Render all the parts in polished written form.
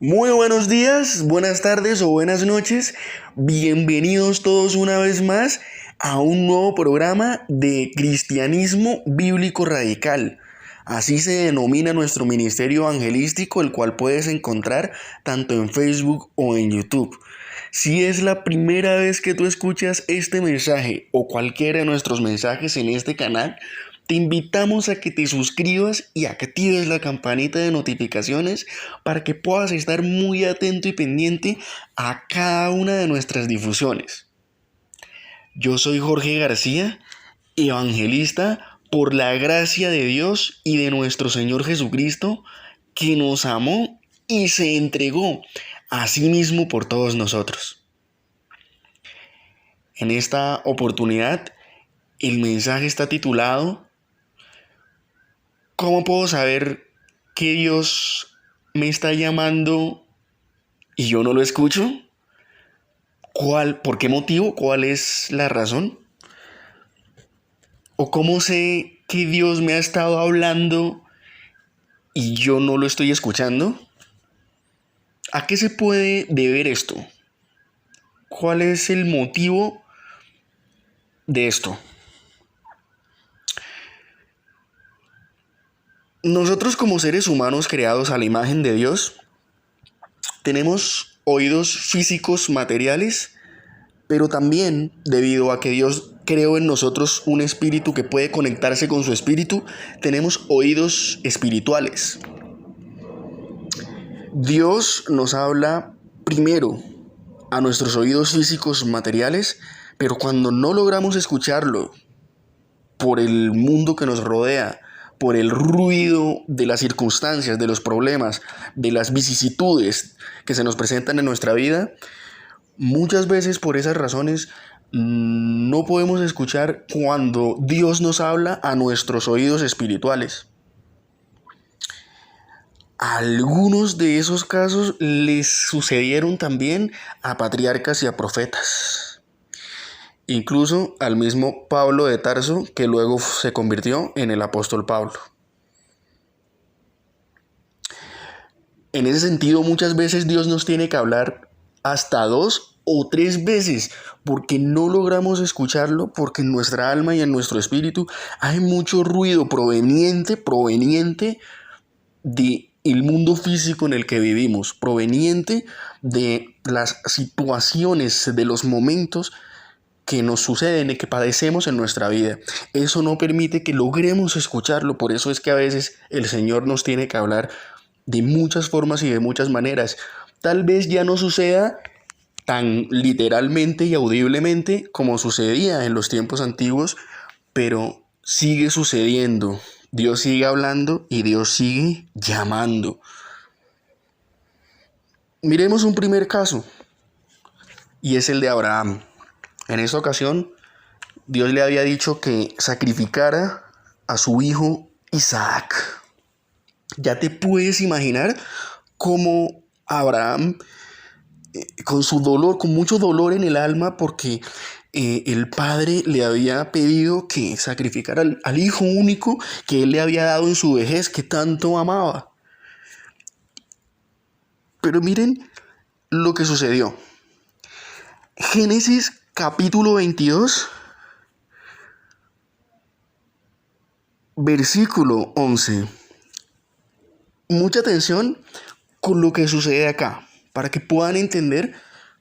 Muy buenos días, buenas tardes o buenas noches. Bienvenidos todos una vez más a un nuevo programa de Cristianismo Bíblico Radical. Así se denomina nuestro ministerio evangelístico, el cual puedes encontrar tanto en Facebook o en YouTube. Si es la primera vez que tú escuchas este mensaje o cualquiera de nuestros mensajes en este canal, te invitamos a que te suscribas y actives la campanita de notificaciones para que puedas estar muy atento y pendiente a cada una de nuestras difusiones. Yo soy Jorge García, evangelista por la gracia de Dios y de nuestro Señor Jesucristo, que nos amó y se entregó a sí mismo por todos nosotros. En esta oportunidad, el mensaje está titulado ¿Cómo puedo saber que Dios me está llamando y yo no lo escucho? ¿Por qué motivo? ¿Cuál es la razón? ¿O cómo sé que Dios me ha estado hablando y yo no lo estoy escuchando? ¿A qué se puede deber esto? ¿Cuál es el motivo de esto? Nosotros como seres humanos creados a la imagen de Dios, tenemos oídos físicos materiales, pero también debido a que Dios creó en nosotros un espíritu que puede conectarse con su espíritu, tenemos oídos espirituales. Dios nos habla primero a nuestros oídos físicos materiales, pero cuando no logramos escucharlo por el mundo que nos rodea, por el ruido de las circunstancias, de los problemas, de las vicisitudes que se nos presentan en nuestra vida, muchas veces por esas razones no podemos escuchar cuando Dios nos habla a nuestros oídos espirituales. Algunos de esos casos les sucedieron también a patriarcas y a profetas. Incluso al mismo Pablo de Tarso, que luego se convirtió en el apóstol Pablo. En ese sentido, muchas veces Dios nos tiene que hablar hasta 2 o 3 veces, porque no logramos escucharlo, porque en nuestra alma y en nuestro espíritu hay mucho ruido proveniente del mundo físico en el que vivimos, proveniente de las situaciones, de los momentos que nos suceden y que padecemos en nuestra vida. Eso no permite que logremos escucharlo, por eso es que a veces el Señor nos tiene que hablar de muchas formas y de muchas maneras. Tal vez ya no suceda tan literalmente y audiblemente como sucedía en los tiempos antiguos, pero sigue sucediendo. Dios sigue hablando y Dios sigue llamando. Miremos un primer caso, y es el de Abraham. En esta ocasión, Dios le había dicho que sacrificara a su hijo Isaac. Ya te puedes imaginar cómo Abraham, con su dolor, con mucho dolor en el alma, porque el padre le había pedido que sacrificara al hijo único que él le había dado en su vejez, que tanto amaba. Pero miren lo que sucedió. Génesis capítulo 22, versículo 11. Mucha atención con lo que sucede acá, para que puedan entender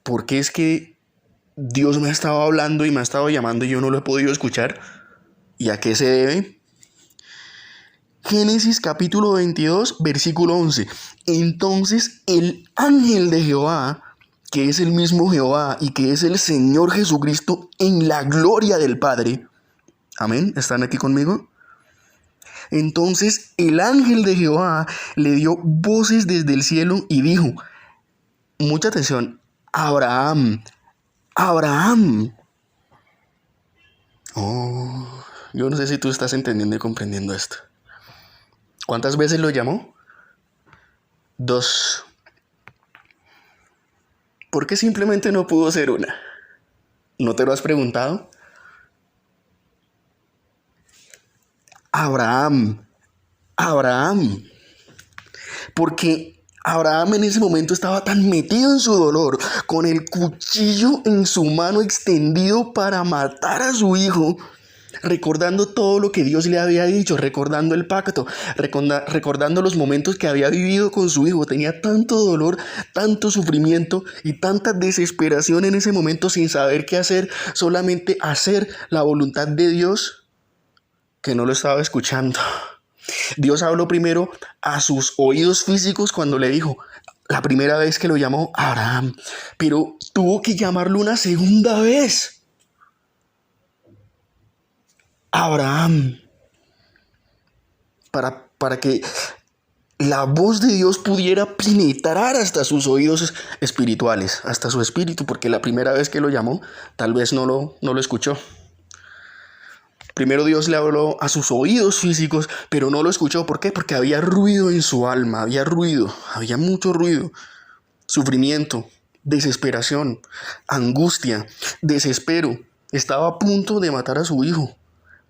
por qué es que Dios me ha estado hablando y me ha estado llamando y yo no lo he podido escuchar y a qué se debe. Génesis capítulo 22, versículo 11. Entonces el ángel de Jehová, que es el mismo Jehová y que es el Señor Jesucristo en la gloria del Padre. Amén, ¿están aquí conmigo? Entonces el ángel de Jehová le dio voces desde el cielo y dijo, mucha atención, Abraham, Abraham. Oh, yo no sé si tú estás entendiendo y comprendiendo esto. ¿Cuántas veces lo llamó? 2. ¿Por qué simplemente no pudo ser una? ¿No te lo has preguntado? Abraham, Abraham. Porque Abraham en ese momento estaba tan metido en su dolor, con el cuchillo en su mano extendido para matar a su hijo, recordando todo lo que Dios le había dicho, recordando el pacto, recordando los momentos que había vivido con su hijo. Tenía tanto dolor, tanto sufrimiento y tanta desesperación en ese momento, sin saber qué hacer, solamente hacer la voluntad de Dios, que no lo estaba escuchando. Dios habló primero a sus oídos físicos cuando le dijo, la primera vez que lo llamó Abraham, pero tuvo que llamarlo una segunda vez. Abraham, para que la voz de Dios pudiera penetrar hasta sus oídos espirituales, hasta su espíritu, porque la primera vez que lo llamó, tal vez no lo escuchó. Primero Dios le habló a sus oídos físicos, pero no lo escuchó. ¿Por qué? Porque había ruido en su alma, había mucho ruido, sufrimiento, desesperación, angustia, desespero. Estaba a punto de matar a su hijo.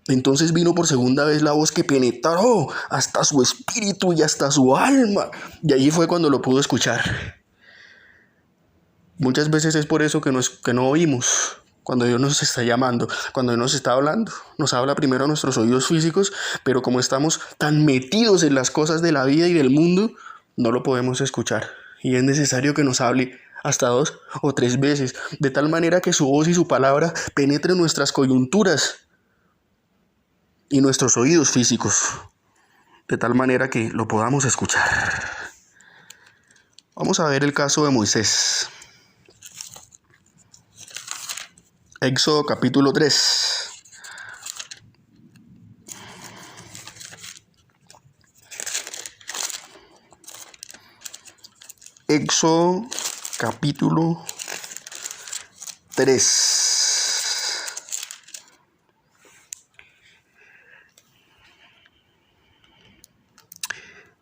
Entonces vino por segunda vez la voz que penetró hasta su espíritu y hasta su alma. Y allí fue cuando lo pudo escuchar. Muchas veces es por eso que no oímos. Cuando Dios nos está llamando, cuando Dios nos está hablando, nos habla primero a nuestros oídos físicos, pero como estamos tan metidos en las cosas de la vida y del mundo, no lo podemos escuchar. Y es necesario que nos hable hasta 2 o 3 veces, de tal manera que su voz y su palabra penetren nuestras coyunturas y nuestros oídos físicos, de tal manera que lo podamos escuchar. Vamos a ver el caso de Moisés. Éxodo capítulo 3. Éxodo capítulo 3.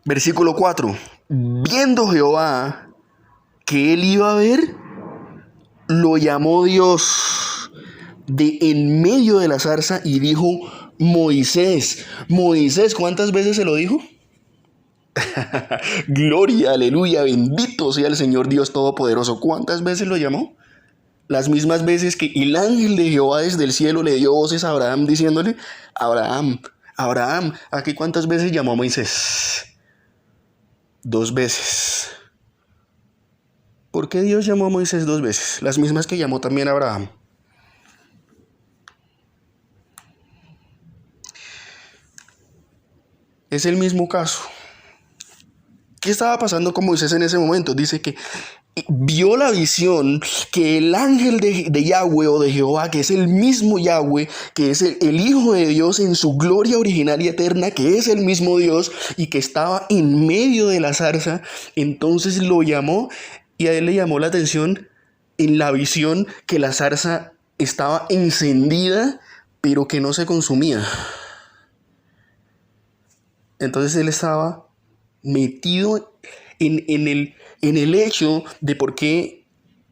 Versículo 4. Viendo Jehová que él iba a ver, lo llamó Dios de en medio de la zarza y dijo, Moisés, Moisés, ¿cuántas veces se lo dijo? Gloria, aleluya, bendito sea el Señor Dios Todopoderoso. ¿Cuántas veces lo llamó? Las mismas veces que el ángel de Jehová desde el cielo le dio voces a Abraham diciéndole, Abraham, Abraham. ¿Aquí cuántas veces llamó a Moisés? 2 veces. ¿Por qué Dios llamó a Moisés 2 veces? Las mismas que llamó también a Abraham. Es el mismo caso. ¿Qué estaba pasando con Moisés en ese momento? Dice que vio la visión que el ángel de Yahweh o de Jehová, que es el mismo Yahweh, que es el Hijo de Dios en su gloria original y eterna, que es el mismo Dios y que estaba en medio de la zarza. Entonces lo llamó y a él le llamó la atención en la visión que la zarza estaba encendida, pero que no se consumía. Entonces él estaba metido en el hecho de por qué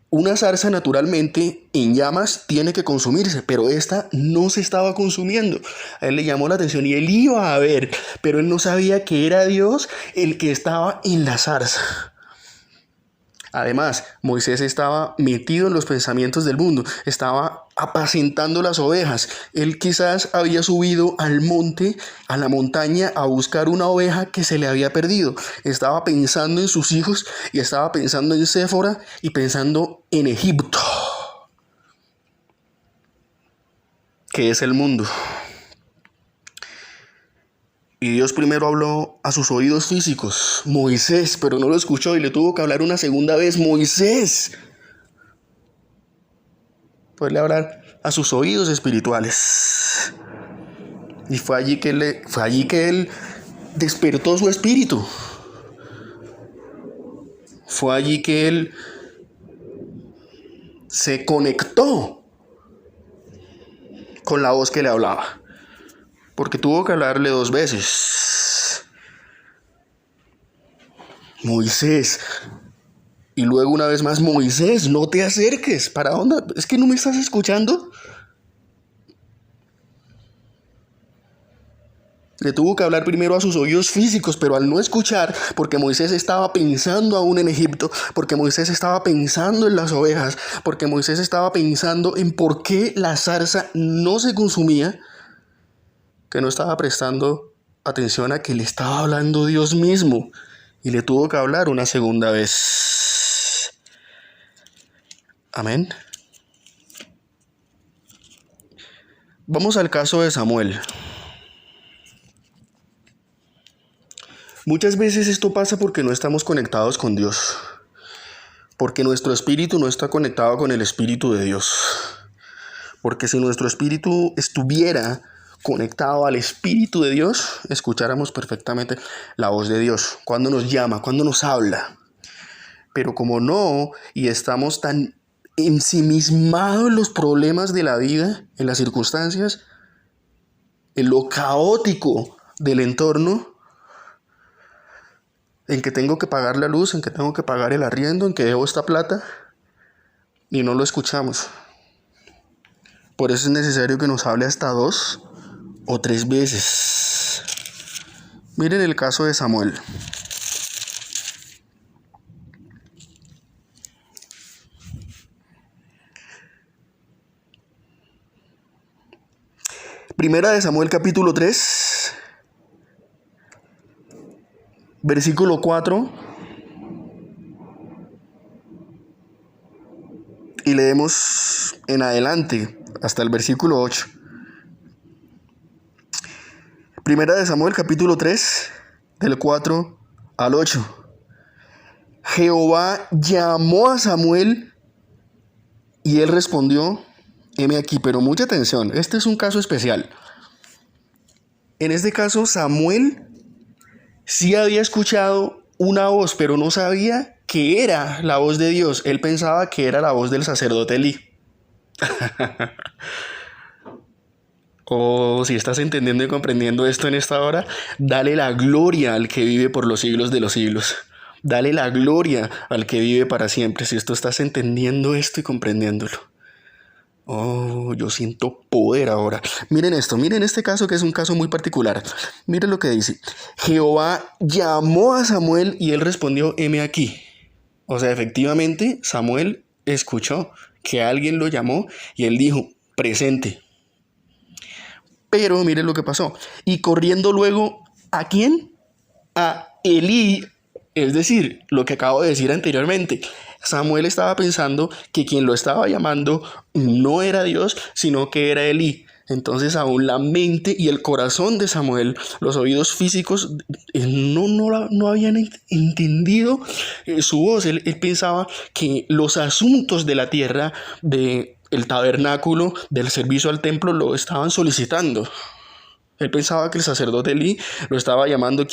una zarza naturalmente en llamas tiene que consumirse, pero esta no se estaba consumiendo. A él le llamó la atención y él iba a ver, pero él no sabía que era Dios el que estaba en la zarza. Además, Moisés estaba metido en los pensamientos del mundo, estaba apacentando las ovejas. Él quizás había subido al monte, a la montaña, a buscar una oveja que se le había perdido. Estaba pensando en sus hijos y estaba pensando en Séfora y pensando en Egipto, que es el mundo. Y Dios primero habló a sus oídos físicos, Moisés, pero no lo escuchó y le tuvo que hablar una segunda vez, Moisés. Poderle hablar a sus oídos espirituales. Y fue allí que él despertó su espíritu. Fue allí que él se conectó con la voz que le hablaba. Porque tuvo que hablarle 2 veces. Moisés. Y luego una vez más, Moisés, no te acerques. ¿Para dónde? ¿Es que no me estás escuchando? Le tuvo que hablar primero a sus oídos físicos, pero al no escuchar, porque Moisés estaba pensando aún en Egipto, porque Moisés estaba pensando en las ovejas, porque Moisés estaba pensando en por qué la zarza no se consumía, que no estaba prestando atención a que le estaba hablando Dios mismo, y le tuvo que hablar una segunda vez. Amén. Vamos al caso de Samuel. Muchas veces esto pasa porque no estamos conectados con Dios, porque nuestro espíritu no está conectado con el espíritu de Dios, porque si nuestro espíritu estuviera conectado al espíritu de Dios, escucháramos perfectamente la voz de Dios, cuando nos llama, cuando nos habla. Pero como no, y estamos tan ensimismados en los problemas de la vida, en las circunstancias, en lo caótico del entorno, en que tengo que pagar la luz, en que tengo que pagar el arriendo, en que debo esta plata, y no lo escuchamos. Por eso es necesario que nos hable hasta 2 o 3 veces. Miren el caso de Samuel. Primera de Samuel capítulo 3, versículo 4. Y leemos en adelante hasta el versículo 8. Primera de Samuel capítulo 3, del 4 al 8. Jehová llamó a Samuel y él respondió, heme aquí, pero mucha atención, este es un caso especial. En este caso Samuel sí había escuchado una voz, pero no sabía que era la voz de Dios. Él pensaba que era la voz del sacerdote Elí. Si estás entendiendo y comprendiendo esto en esta hora, dale la gloria al que vive por los siglos de los siglos. Dale la gloria al que vive para siempre. Si tú estás entendiendo esto y comprendiéndolo. Yo siento poder ahora. Miren esto, miren este caso que es un caso muy particular. Miren lo que dice. Jehová llamó a Samuel y él respondió, heme aquí. O sea, efectivamente, Samuel escuchó que alguien lo llamó y él dijo, presente. Pero miren lo que pasó. Y corriendo luego, ¿a quién? A Elí, es decir, lo que acabo de decir anteriormente. Samuel estaba pensando que quien lo estaba llamando no era Dios, sino que era Elí. Entonces aún la mente y el corazón de Samuel, los oídos físicos, no habían entendido su voz. Él pensaba que los asuntos de la tierra, del tabernáculo, del servicio al templo, lo estaban solicitando. Él pensaba que el sacerdote Elí lo estaba llamando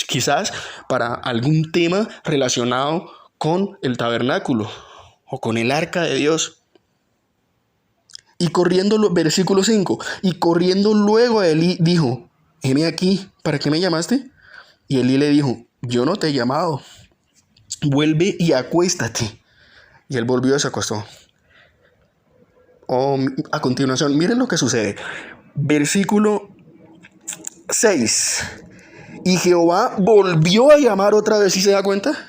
quizás para algún tema relacionado con el tabernáculo o con el arca de Dios. Y corriendo, versículo 5, y corriendo luego a Elí dijo, heme aquí, ¿para qué me llamaste? Y Elí le dijo, yo no te he llamado, vuelve y acuéstate. Y él volvió y se acostó. A continuación, miren lo que sucede. Versículo 6. Y Jehová volvió a llamar otra vez, ¿sí se da cuenta?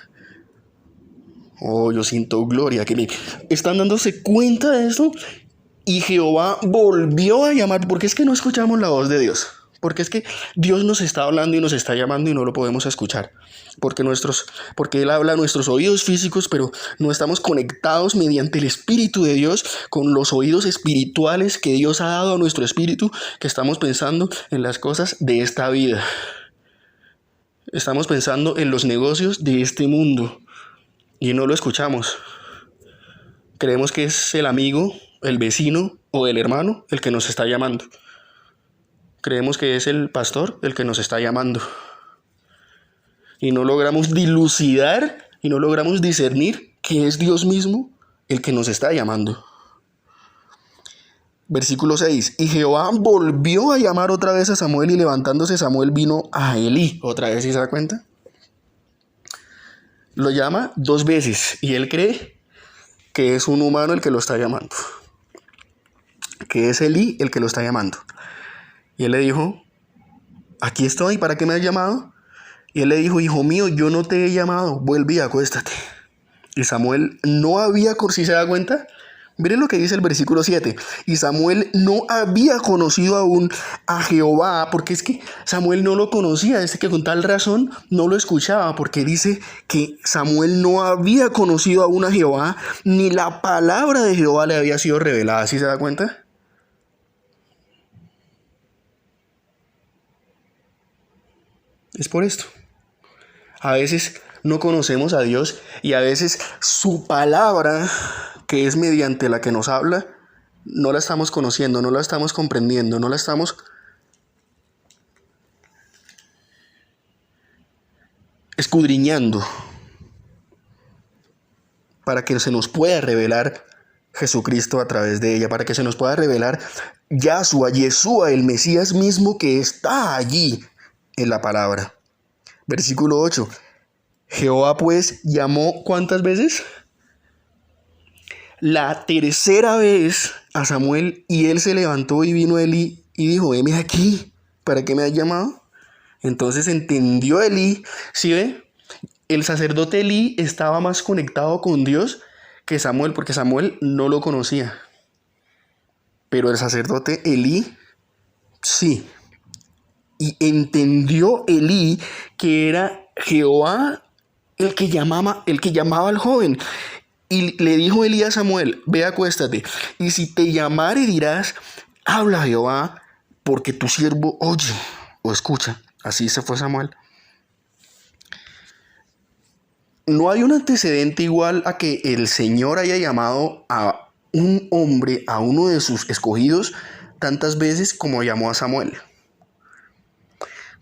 Yo siento gloria, que están dándose cuenta de esto. Y Jehová volvió a llamar, porque es que no escuchamos la voz de Dios. Porque es que Dios nos está hablando y nos está llamando y no lo podemos escuchar. Porque Él habla a nuestros oídos físicos, pero no estamos conectados mediante el Espíritu de Dios con los oídos espirituales que Dios ha dado a nuestro espíritu, que estamos pensando en las cosas de esta vida. Estamos pensando en los negocios de este mundo y no lo escuchamos. Creemos que es el amigo, el vecino o el hermano el que nos está llamando. Creemos que es el pastor el que nos está llamando. Y no logramos dilucidar y no logramos discernir que es Dios mismo el que nos está llamando. Versículo 6. Y Jehová volvió a llamar otra vez a Samuel y levantándose Samuel vino a Elí. Otra vez, ¿sí se da cuenta? Lo llama 2 veces y él cree que es un humano el que lo está llamando. Que es Elí el que lo está llamando. Y él le dijo, aquí estoy, ¿para qué me has llamado? Y él le dijo, hijo mío, yo no te he llamado, vuelve y acuéstate. Y Samuel no había, ¿sí se da cuenta? Miren lo que dice el versículo 7. Y Samuel no había conocido aún a Jehová, porque es que Samuel no lo conocía, es que con tal razón no lo escuchaba, porque dice que Samuel no había conocido aún a Jehová, ni la palabra de Jehová le había sido revelada. ¿Sí se da cuenta? Es por esto. A veces no conocemos a Dios y a veces su palabra, que es mediante la que nos habla, no la estamos conociendo, no la estamos comprendiendo, no la estamos escudriñando para que se nos pueda revelar Jesucristo a través de ella, para que se nos pueda revelar Yeshua, el Mesías mismo que está allí en la palabra. Versículo 8. Jehová pues llamó, ¿cuántas veces? La tercera vez a Samuel, y él se levantó y vino a Elí y dijo, heme aquí, ¿para qué me has llamado? Entonces entendió Elí, ¿sí ve? El sacerdote Elí estaba más conectado con Dios que Samuel, porque Samuel no lo conocía. Pero el sacerdote Elí, sí. Y entendió Elí que era Jehová el que llamaba al joven. Y le dijo Elí a Samuel, ve, acuéstate, y si te llamare dirás, habla Jehová, porque tu siervo oye o escucha. Así se fue Samuel. No hay un antecedente igual a que el Señor haya llamado a un hombre, a uno de sus escogidos, tantas veces como llamó a Samuel.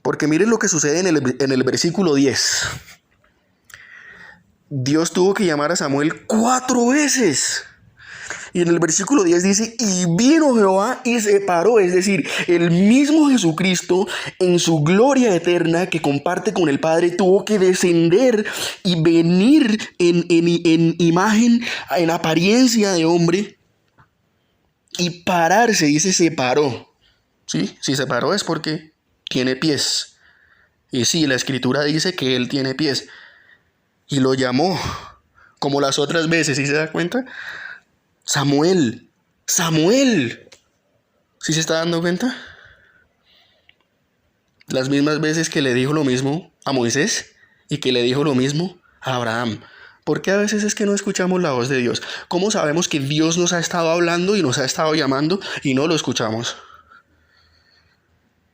Porque miren lo que sucede en el versículo 10. Dios tuvo que llamar a Samuel 4 veces. Y en el versículo 10 dice, y vino Jehová y se paró. Es decir, el mismo Jesucristo en su gloria eterna que comparte con el Padre tuvo que descender y venir en imagen, en apariencia de hombre y pararse. Dice, se paró. ¿Sí? Si se paró es porque tiene pies. Y sí, la escritura dice que él tiene pies. Y lo llamó, como las otras veces, ¿sí se da cuenta? Samuel. ¿Sí se está dando cuenta? Las mismas veces que le dijo lo mismo a Moisés y que le dijo lo mismo a Abraham. ¿Por qué a veces es que no escuchamos la voz de Dios? ¿Cómo sabemos que Dios nos ha estado hablando y nos ha estado llamando y no lo escuchamos?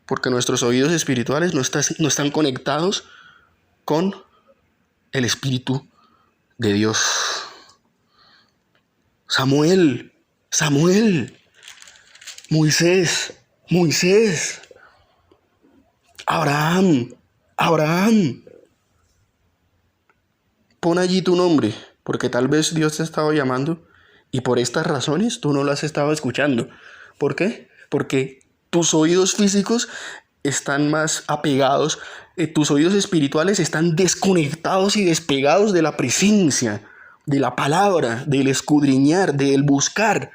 Porque nuestros oídos espirituales no están conectados con el Espíritu de Dios. Samuel, Moisés, Abraham. Pon allí tu nombre, porque tal vez Dios te estaba llamando y por estas razones tú no lo has estado escuchando. ¿Por qué? Porque tus oídos físicos están más apegados, tus oídos espirituales están desconectados y despegados de la presencia, de la palabra, del escudriñar, del buscar,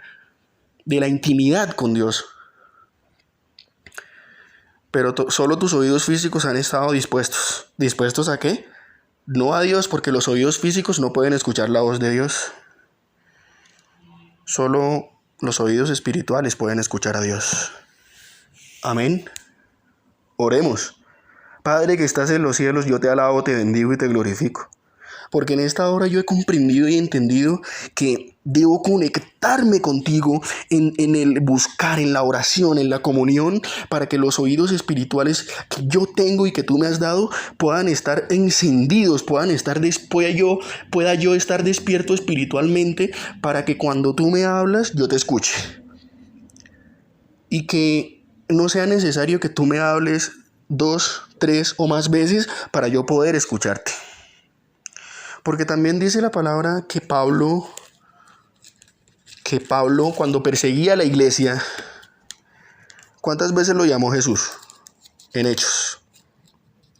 de la intimidad con Dios. Pero solo tus oídos físicos han estado dispuestos. ¿Dispuestos a qué? No a Dios, porque los oídos físicos no pueden escuchar la voz de Dios. Solo los oídos espirituales pueden escuchar a Dios. Amén. Oremos. Padre que estás en los cielos, yo te alabo, te bendigo y te glorifico. Porque en esta hora yo he comprendido y entendido que debo conectarme contigo en el buscar, en la oración, en la comunión, para que los oídos espirituales que yo tengo y que tú me has dado puedan estar encendidos, pueda yo estar despierto espiritualmente, para que cuando tú me hablas yo te escuche. Y que no sea necesario que tú me hables 2, 3 o más veces para yo poder escucharte. Porque también dice la palabra que Pablo cuando perseguía a la iglesia, ¿cuántas veces lo llamó Jesús? En Hechos.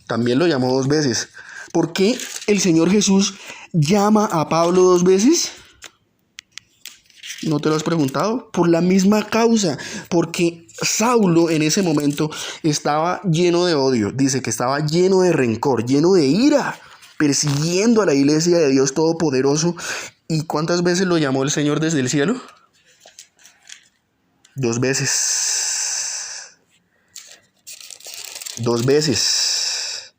También lo llamó 2 veces. ¿Por qué el Señor Jesús llama a Pablo 2 veces? ¿No te lo has preguntado? Por la misma causa, porque Saulo en ese momento estaba lleno de odio, dice que estaba lleno de rencor, lleno de ira, persiguiendo a la iglesia de Dios Todopoderoso. ¿Y cuántas veces lo llamó el Señor desde el cielo? 2 veces. 2 veces.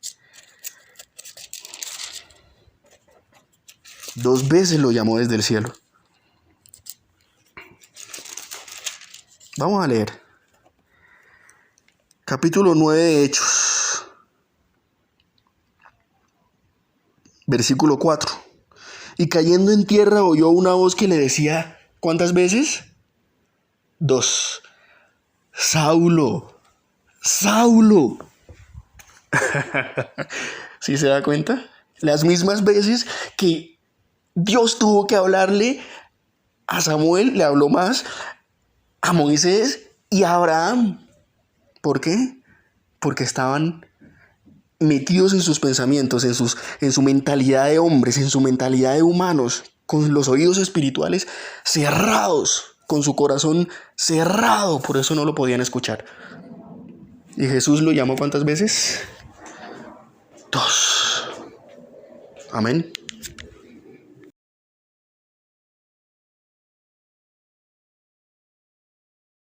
2 veces lo llamó desde el cielo. Vamos a leer. Capítulo 9 de Hechos. Versículo 4. Y cayendo en tierra oyó una voz que le decía, ¿cuántas veces? 2. Saulo, Saulo. ¿Sí se da cuenta? Las mismas veces que Dios tuvo que hablarle a Samuel, le habló más a Moisés y a Abraham. ¿Por qué? Porque estaban metidos en sus pensamientos, en su mentalidad de hombres, en su mentalidad de humanos, con los oídos espirituales cerrados, con su corazón cerrado, por eso no lo podían escuchar. ¿Y Jesús lo llamó cuántas veces? 2. Amén.